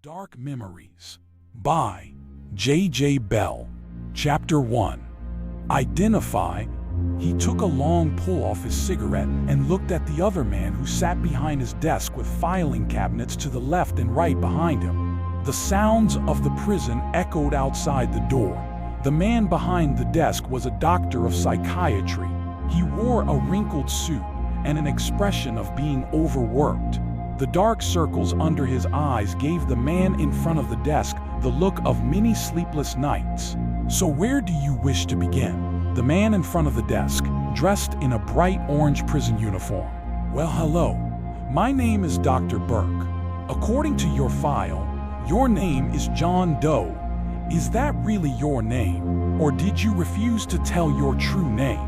Dark Memories by J.J. Bell. Chapter 1. Identify. He took a long pull off his cigarette and looked at the other man who sat behind his desk with filing cabinets to the left and right behind him. The sounds of the prison echoed outside the door. The man behind the desk was a doctor of psychiatry. He wore a wrinkled suit and an expression of being overworked. The dark circles under his eyes gave the man in front of the desk the look of many sleepless nights. So where do you wish to begin? The man in front of the desk, dressed in a bright orange prison uniform. Well, hello. My name is Dr. Burke. According to your file, your name is John Doe. Is that really your name? Or did you refuse to tell your true name?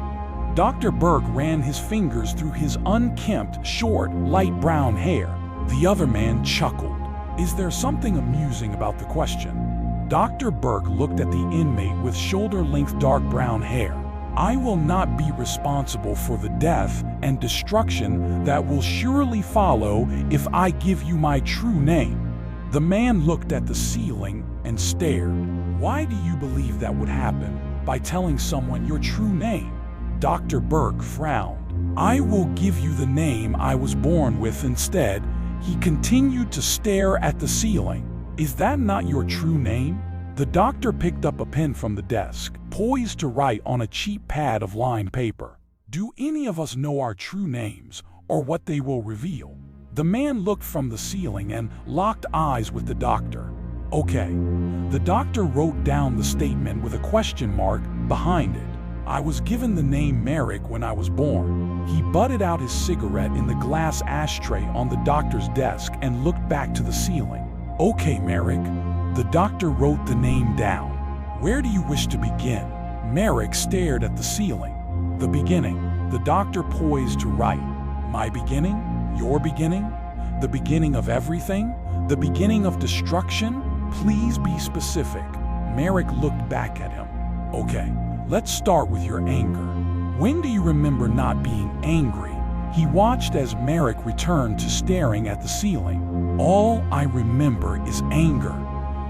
Dr. Burke ran his fingers through his unkempt, short, light brown hair. The other man chuckled. Is there something amusing about the question? Dr. Burke looked at the inmate with shoulder-length dark brown hair. I will not be responsible for the death and destruction that will surely follow if I give you my true name. The man looked at the ceiling and stared. Why do you believe that would happen by telling someone your true name? Dr. Burke frowned. I will give you the name I was born with instead. He continued to stare at the ceiling. Is that not your true name? The doctor picked up a pen from the desk, poised to write on a cheap pad of lined paper. Do any of us know our true names or what they will reveal? The man looked from the ceiling and locked eyes with the doctor. Okay. The doctor wrote down the statement with a question mark behind it. I was given the name Merrick when I was born. He butted out his cigarette in the glass ashtray on the doctor's desk and looked back to the ceiling. Okay, Merrick. The doctor wrote the name down. Where do you wish to begin? Merrick stared at the ceiling. The beginning. The doctor poised to write. My beginning? Your beginning? The beginning of everything? The beginning of destruction? Please be specific. Merrick looked back at him. Okay. Let's start with your anger. When do you remember not being angry? He watched as Merrick returned to staring at the ceiling. All I remember is anger.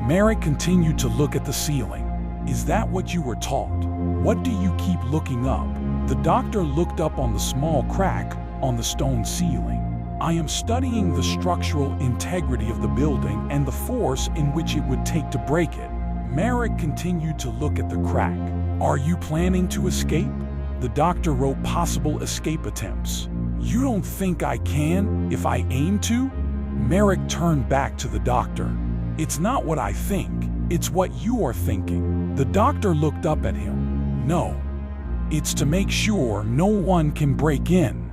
Merrick continued to look at the ceiling. Is that what you were taught? What do you keep looking up? The doctor looked up on the small crack on the stone ceiling. I am studying the structural integrity of the building and the force in which it would take to break it. Merrick continued to look at the crack. Are you planning to escape? The doctor wrote possible escape attempts. You don't think I can if I aim to? Merrick turned back to the doctor. It's not what I think, it's what you are thinking. The doctor looked up at him. No, it's to make sure no one can break in.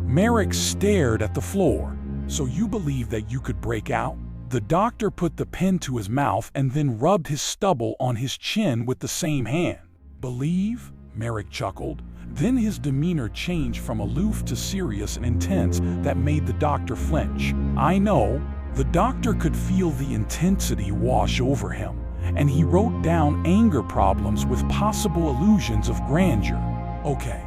Merrick stared at the floor. So you believe that you could break out? The doctor put the pen to his mouth and then rubbed his stubble on his chin with the same hand. Believe? Merrick chuckled. Then his demeanor changed from aloof to serious and intense that made the doctor flinch. I know. The doctor could feel the intensity wash over him, and he wrote down anger problems with possible illusions of grandeur. Okay,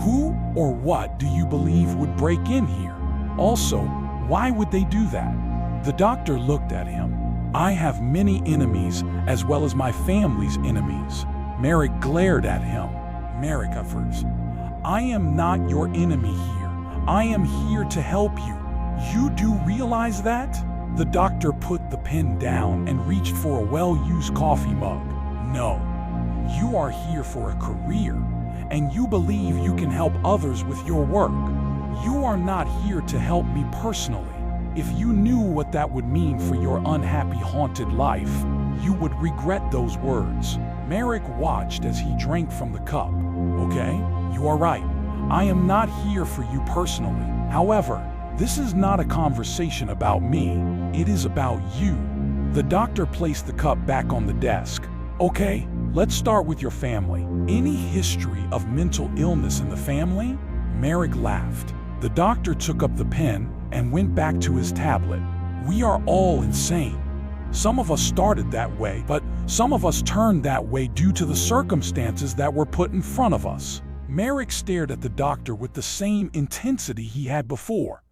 who or what do you believe would break in here? Also, why would they do that? The doctor looked at him. I have many enemies as well as my family's enemies. Merrick glared at him. Merrick uffers. I am not your enemy here. I am here to help you. You do realize that? The doctor put the pen down and reached for a well-used coffee mug. No, you are here for a career, and you believe you can help others with your work. You are not here to help me personally. If you knew what that would mean for your unhappy, haunted life, you would regret those words. Merrick watched as he drank from the cup. Okay, you are right. I am not here for you personally. However, this is not a conversation about me. It is about you. The doctor placed the cup back on the desk. Okay, let's start with your family. Any history of mental illness in the family? Merrick laughed. The doctor took up the pen and went back to his tablet. We are all insane. Some of us started that way, but some of us turned that way due to the circumstances that were put in front of us. Merrick stared at the doctor with the same intensity he had before.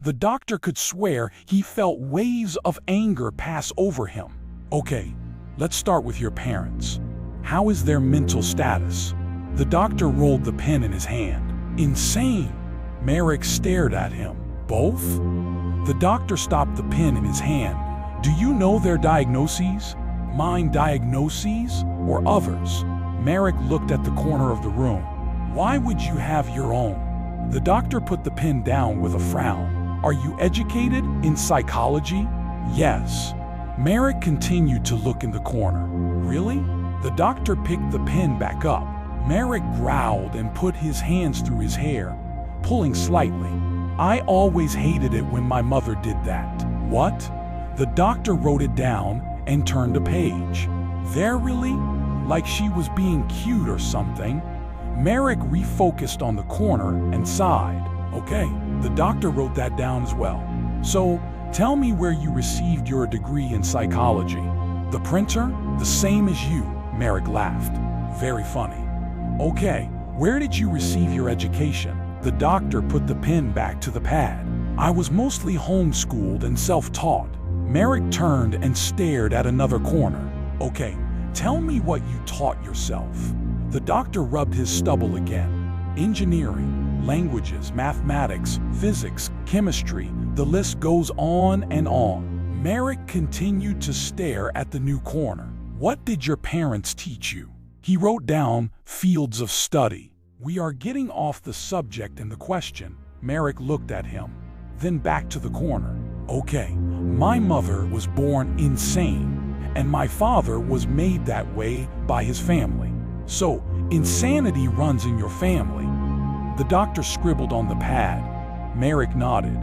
The doctor could swear he felt waves of anger pass over him. Okay, let's start with your parents. How is their mental status? The doctor rolled the pen in his hand. Insane. Merrick stared at him. Both? The doctor stopped the pen in his hand. Do you know their diagnoses? Mine diagnoses or others? Merrick looked at the corner of the room. Why would you have your own? The doctor put the pen down with a frown. Are you educated in psychology? Yes. Merrick continued to look in the corner. Really? The doctor picked the pen back up. Merrick growled and put his hands through his hair, pulling slightly. I always hated it when my mother did that. What? The doctor wrote it down and turned a page. There really? Like she was being cute or something? Merrick refocused on the corner and sighed. Okay, the doctor wrote that down as well. So, tell me where you received your degree in psychology. The printer? The same as you, Merrick laughed. Very funny. Okay, where did you receive your education? The doctor put the pen back to the pad. I was mostly homeschooled and self-taught. Merrick turned and stared at another corner. Okay, tell me what you taught yourself. The doctor rubbed his stubble again. Engineering, languages, mathematics, physics, chemistry, the list goes on and on. Merrick continued to stare at the new corner. What did your parents teach you? He wrote down fields of study. We are getting off the subject in the question. Merrick looked at him, then back to the corner. Okay, my mother was born insane, and my father was made that way by his family. So, insanity runs in your family. The doctor scribbled on the pad. Merrick nodded.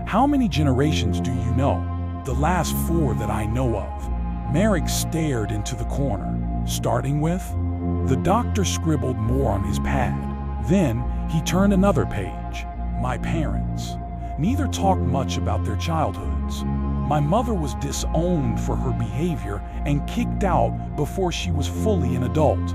How many generations do you know? The last 4 that I know of. Merrick stared into the corner. Starting with? The doctor scribbled more on his pad. Then, he turned another page. My parents. Neither talked much about their childhoods. My mother was disowned for her behavior and kicked out before she was fully an adult.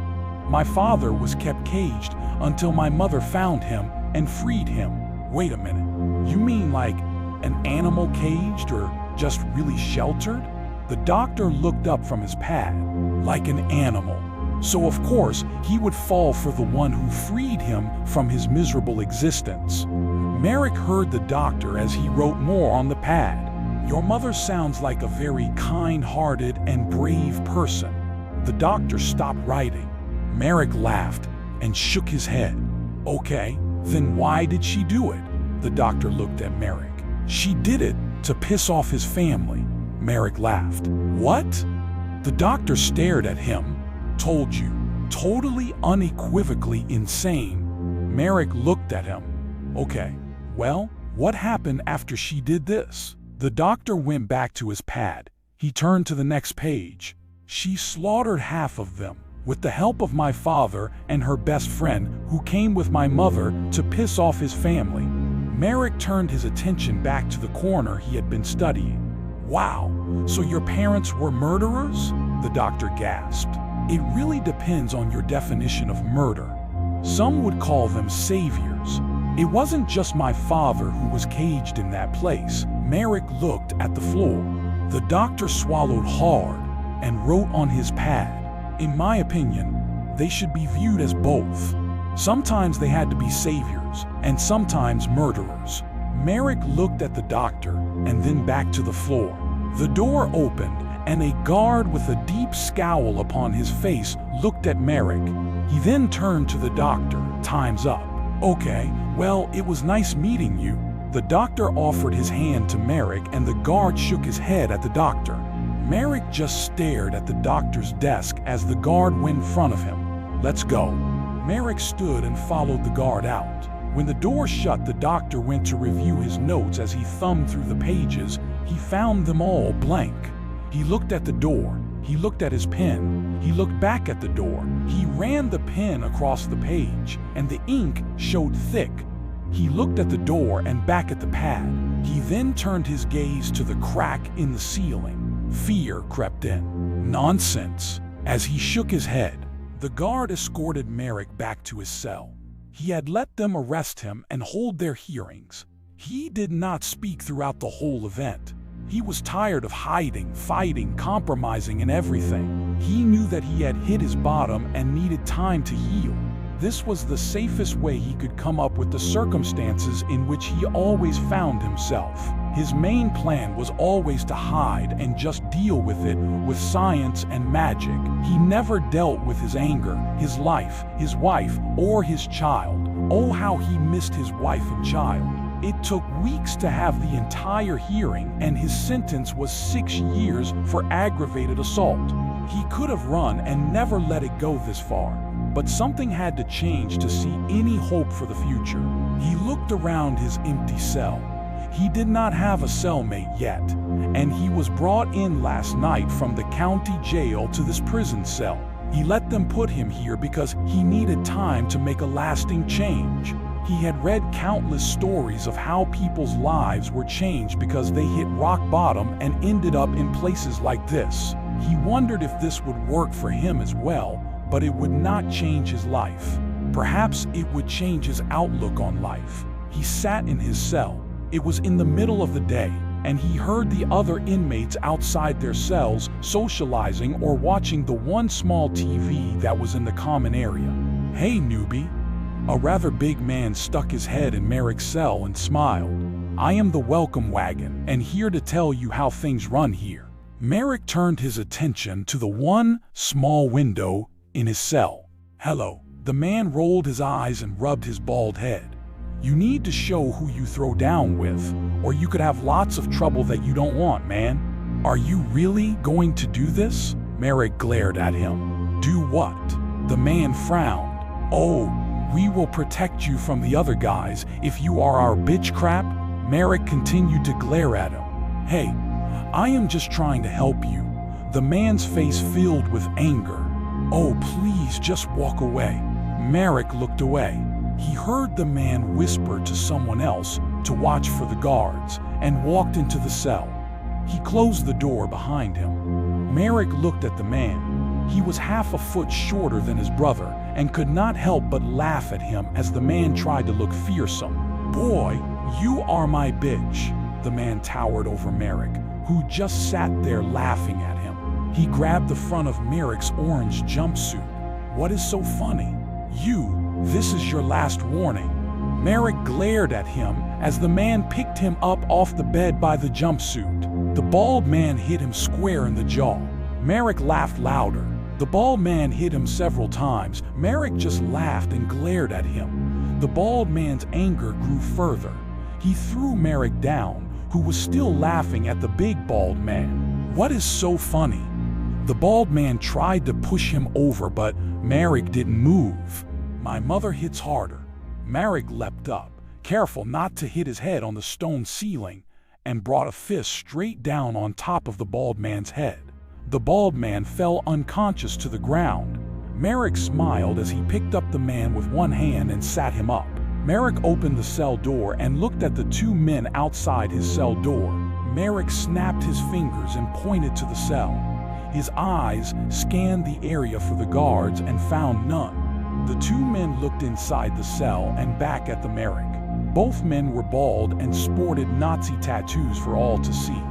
My father was kept caged until my mother found him and freed him. Wait a minute, you mean like an animal caged or just really sheltered? The doctor looked up from his pad. Like an animal. So of course, he would fall for the one who freed him from his miserable existence. Merrick heard the doctor as he wrote more on the pad. Your mother sounds like a very kind-hearted and brave person. The doctor stopped writing. Merrick laughed and shook his head. Okay, then why did she do it? The doctor looked at Merrick. She did it to piss off his family. Merrick laughed. What? The doctor stared at him. Told you. Totally unequivocally insane. Merrick looked at him. Okay, well, what happened after she did this? The doctor went back to his pad. He turned to the next page. She slaughtered half of them, with the help of my father and her best friend who came with my mother to piss off his family. Merrick turned his attention back to the corner he had been studying. Wow, so your parents were murderers? The doctor gasped. It really depends on your definition of murder. Some would call them saviors. It wasn't just my father who was caged in that place. Merrick looked at the floor. The doctor swallowed hard and wrote on his pad. In my opinion, they should be viewed as both. Sometimes they had to be saviors, and sometimes murderers. Merrick looked at the doctor and then back to the floor. The door opened, and a guard with a deep scowl upon his face looked at Merrick. He then turned to the doctor. Time's up. Okay, well, it was nice meeting you. The doctor offered his hand to Merrick, and the guard shook his head at the doctor. Merrick just stared at the doctor's desk as the guard went in front of him. Let's go. Merrick stood and followed the guard out. When the door shut, the doctor went to review his notes. As he thumbed through the pages, he found them all blank. He looked at the door. He looked at his pen. He looked back at the door. He ran the pen across the page, and the ink showed thick. He looked at the door and back at the pad. He then turned his gaze to the crack in the ceiling. Fear crept in. Nonsense. As he shook his head, the guard escorted Merrick back to his cell. He had let them arrest him and hold their hearings. He did not speak throughout the whole event. He was tired of hiding, fighting, compromising, and everything. He knew that he had hit his bottom and needed time to heal. This was the safest way he could come up with the circumstances in which he always found himself. His main plan was always to hide and just deal with it with science and magic. He never dealt with his anger, his life, his wife, or his child. Oh, how he missed his wife and child. It took weeks to have the entire hearing, and his sentence was 6 years for aggravated assault. He could have run and never let it go this far, but something had to change to see any hope for the future. He looked around his empty cell. He did not have a cellmate yet, and he was brought in last night from the county jail to this prison cell. He let them put him here because he needed time to make a lasting change. He had read countless stories of how people's lives were changed because they hit rock bottom and ended up in places like this. He wondered if this would work for him as well, but it would not change his life. Perhaps it would change his outlook on life. He sat in his cell. It was in the middle of the day, and he heard the other inmates outside their cells socializing or watching the one small TV that was in the common area. "Hey, newbie." A rather big man stuck his head in Merrick's cell and smiled. "I am the welcome wagon, and here to tell you how things run here." Merrick turned his attention to the one small window in his cell. "Hello." The man rolled his eyes and rubbed his bald head. "You need to show who you throw down with, or you could have lots of trouble that you don't want, man." "Are you really going to do this?" Merrick glared at him. "Do what?" The man frowned. "Oh, we will protect you from the other guys if you are our bitch crap." Merrick continued to glare at him. "Hey, I am just trying to help you." The man's face filled with anger. "Oh, please just walk away." Merrick looked away. He heard the man whisper to someone else to watch for the guards and walked into the cell. He closed the door behind him. Merrick looked at the man. He was half a foot shorter than his brother and could not help but laugh at him as the man tried to look fearsome. "Boy, you are my bitch." The man towered over Merrick, who just sat there laughing at him. He grabbed the front of Merrick's orange jumpsuit. "What is so funny? This is your last warning." Merrick glared at him as the man picked him up off the bed by the jumpsuit. The bald man hit him square in the jaw. Merrick laughed louder. The bald man hit him several times. Merrick just laughed and glared at him. The bald man's anger grew further. He threw Merrick down, who was still laughing at the big bald man. "What is so funny?" The bald man tried to push him over, but Merrick didn't move. "My mother hits harder." Merrick leapt up, careful not to hit his head on the stone ceiling, and brought a fist straight down on top of the bald man's head. The bald man fell unconscious to the ground. Merrick smiled as he picked up the man with one hand and sat him up. Merrick opened the cell door and looked at the two men outside his cell door. Merrick snapped his fingers and pointed to the cell. His eyes scanned the area for the guards and found none. The two men looked inside the cell and back at the Merrick. Both men were bald and sported Nazi tattoos for all to see.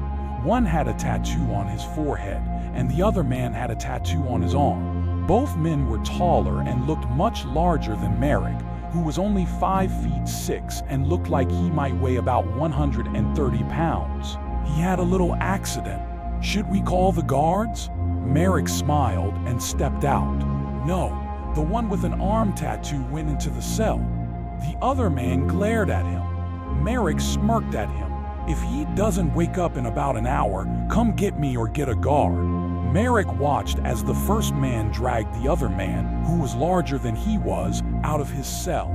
One had a tattoo on his forehead, and the other man had a tattoo on his arm. Both men were taller and looked much larger than Merrick, who was only 5 feet 6 and looked like he might weigh about 130 pounds. He had a little accident. "Should we call the guards?" Merrick smiled and stepped out. "No, the one with an arm tattoo went into the cell." The other man glared at him. Merrick smirked at him. "If he doesn't wake up in about an hour, come get me or get a guard." Merrick watched as the first man dragged the other man, who was larger than he was, out of his cell.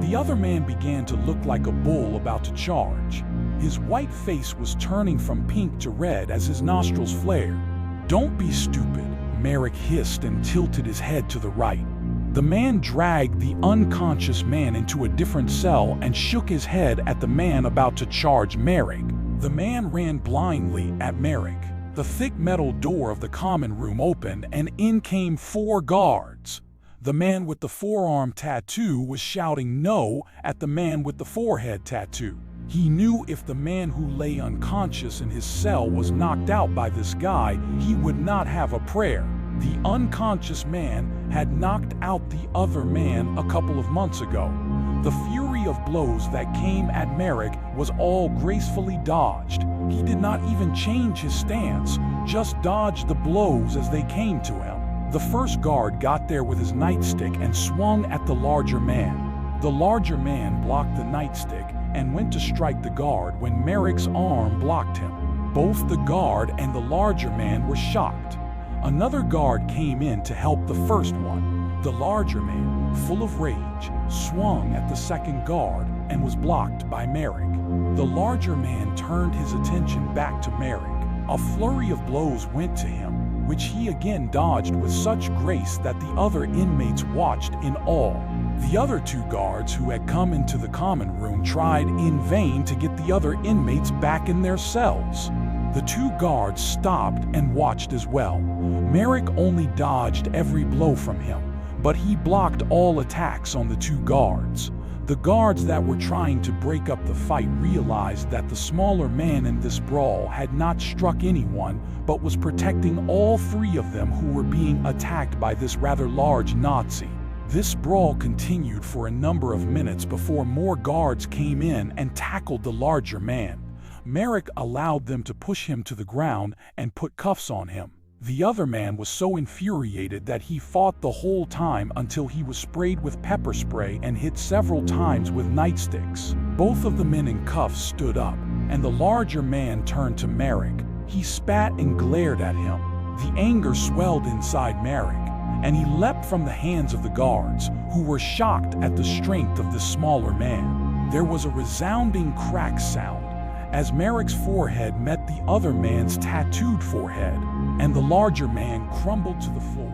The other man began to look like a bull about to charge. His white face was turning from pink to red as his nostrils flared. "Don't be stupid," Merrick hissed and tilted his head to the right. The man dragged the unconscious man into a different cell and shook his head at the man about to charge Merrick. The man ran blindly at Merrick. The thick metal door of the common room opened and in came 4 guards. The man with the forearm tattoo was shouting no at the man with the forehead tattoo. He knew if the man who lay unconscious in his cell was knocked out by this guy, he would not have a prayer. The unconscious man had knocked out the other man a couple of months ago. The fury of blows that came at Merrick was all gracefully dodged. He did not even change his stance, just dodged the blows as they came to him. The first guard got there with his nightstick and swung at the larger man. The larger man blocked the nightstick and went to strike the guard when Merrick's arm blocked him. Both the guard and the larger man were shocked. Another guard came in to help the first one. The larger man, full of rage, swung at the second guard and was blocked by Merrick. The larger man turned his attention back to Merrick. A flurry of blows went to him, which he again dodged with such grace that the other inmates watched in awe. The other two guards who had come into the common room tried in vain to get the other inmates back in their cells. The two guards stopped and watched as well. Merrick only dodged every blow from him, but he blocked all attacks on the two guards. The guards that were trying to break up the fight realized that the smaller man in this brawl had not struck anyone, but was protecting all three of them who were being attacked by this rather large Nazi. This brawl continued for a number of minutes before more guards came in and tackled the larger man. Merrick allowed them to push him to the ground and put cuffs on him. The other man was so infuriated that he fought the whole time until he was sprayed with pepper spray and hit several times with nightsticks. Both of the men in cuffs stood up, and the larger man turned to Merrick. He spat and glared at him. The anger swelled inside Merrick, and he leapt from the hands of the guards, who were shocked at the strength of the smaller man. There was a resounding crack sound as Merrick's forehead met the other man's tattooed forehead, and the larger man crumbled to the floor.